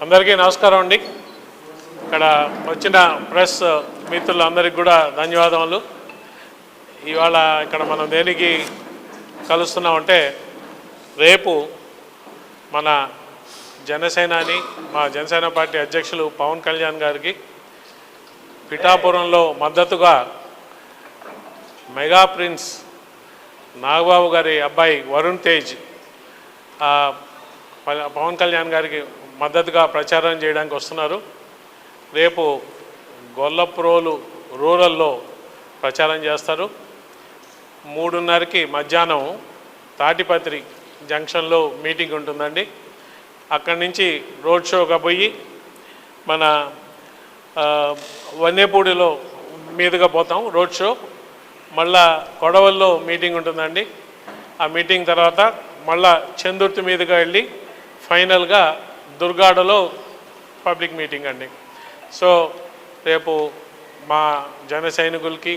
అందరికీ నమస్కారం అండి. ఇక్కడ వచ్చిన ప్రెస్ మిత్రులందరికీ కూడా ధన్యవాదములు. ఇవాళ ఇక్కడ మనం దేనికి కలుస్తున్నామంటే, రేపు మన జనసేనాని మా జనసేన పార్టీ అధ్యక్షులు పవన్ కళ్యాణ్ గారికి పిఠాపురంలో మద్దతుగా మెగా ప్రిన్స్ నాగబాబు గారి అబ్బాయి వరుణ్ తేజ్ పవన్ కళ్యాణ్ గారికి మద్దతుగా ప్రచారం చేయడానికి వస్తున్నారు. రేపు గొల్లప్రోలు రూరల్లో ప్రచారం చేస్తారు. 3:30కి మధ్యాహ్నం తాటిపత్రి జంక్షన్లో మీటింగ్ ఉంటుందండి. అక్కడి నుంచి రోడ్ షోగా పోయి మన వన్నేపూడిలో మీదుగా పోతాం రోడ్ షో. మళ్ళా కొడవల్లో మీటింగ్ ఉంటుందండి. ఆ మీటింగ్ తర్వాత మళ్ళా చందుర్తి మీదుగా వెళ్ళి ఫైనల్గా దుర్గాడలో పబ్లిక్ మీటింగ్ అండి. సో రేపు మా జన సైనికులకి,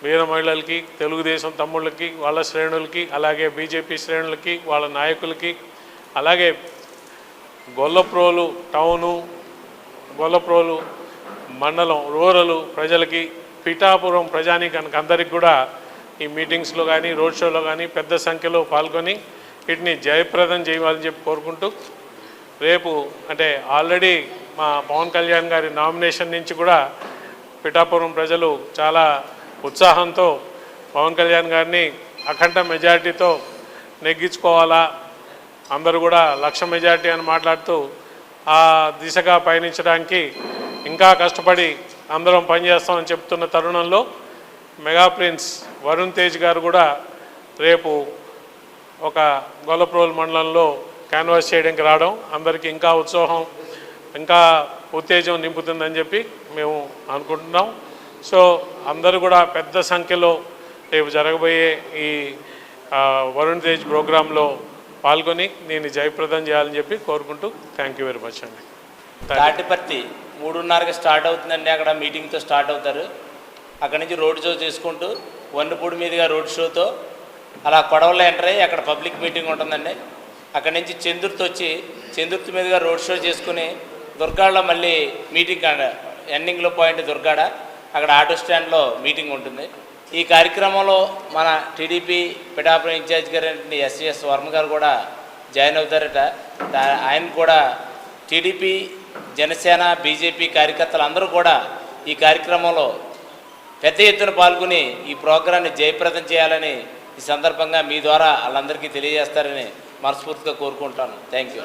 వీర మహిళలకి, తెలుగుదేశం తమ్ముళ్ళకి, వాళ్ళ శ్రేణులకి, అలాగే బీజేపీ శ్రేణులకి, వాళ్ళ నాయకులకి, అలాగే గొల్లప్రోలు టౌను, గొల్లప్రోలు మండలం రూరల్ ప్రజలకి, పిఠాపురం ప్రజానీకానికి అందరికి కూడా ఈ మీటింగ్స్లో కానీ రోడ్ షోలో కానీ పెద్ద సంఖ్యలో పాల్గొని వీటిని జయప్రదం చేయాలని చెప్పి కోరుకుంటూ, రేపు అంటే ఆల్రెడీ మా పవన్ కళ్యాణ్ గారి నామినేషన్ నుంచి కూడా పిఠాపురం ప్రజలు చాలా ఉత్సాహంతో పవన్ కళ్యాణ్ గారిని అఖండ మెజారిటీతో నెగ్గించుకోవాలా, అందరూ కూడా 1,00,000 మెజారిటీ అని మాట్లాడుతూ ఆ దిశగా పయనించడానికి ఇంకా కష్టపడి అందరం పనిచేస్తామని చెప్తున్న తరుణంలో మెగా ప్రిన్స్ వరుణ్ తేజ్ గారు కూడా రేపు ఒక గొల్లప్రోలు మండలంలో క్యాన్వాస్ చేయడానికి రావడం అందరికీ ఇంకా ఉత్సాహం, ఇంకా ఉత్తేజం నింపుతుందని చెప్పి మేము అనుకుంటున్నాం. సో అందరూ కూడా పెద్ద సంఖ్యలో రేపు జరగబోయే ఈ వరుణ్ తేజ్ ప్రోగ్రాంలో పాల్గొని నేను జయప్రదం చేయాలని చెప్పి కోరుకుంటూ థ్యాంక్ యూ వెరీ మచ్ అండి. తాటిపర్తి 3:30కి స్టార్ట్ అవుతుందండి. అక్కడ మీటింగ్తో స్టార్ట్ అవుతారు. అక్కడి నుంచి రోడ్ షో చేసుకుంటూ వన్నుపూడి మీదుగా రోడ్ షోతో అలా కొడవల్లో ఎంటర్ అయ్యి అక్కడ పబ్లిక్ మీటింగ్ ఉంటుందండి. అక్కడి నుంచి చందుర్తి మీదుగా రోడ్ షో చేసుకుని దుర్గాడలో మళ్ళీ మీటింగ్ ఎండింగ్లో పాయింట్ దుర్గాడ, అక్కడ ఆటో స్టాండ్లో మీటింగ్ ఉంటుంది. ఈ కార్యక్రమంలో మన టీడీపీ పిఠాపురం ఇన్ఛార్జ్ గారు ఎస్ఎస్ వర్మ గారు కూడా జాయిన్ అవుతారట. ఆయన కూడా టీడీపీ, జనసేన, బీజేపీ కార్యకర్తలు అందరూ కూడా ఈ కార్యక్రమంలో పెద్ద ఎత్తున పాల్గొని ఈ ప్రోగ్రాన్ని జయప్రదం చేయాలని ఈ సందర్భంగా మీ ద్వారా వాళ్ళందరికీ తెలియజేస్తారని మనస్ఫూర్తిగా కోరుకుంటాను. Thank you.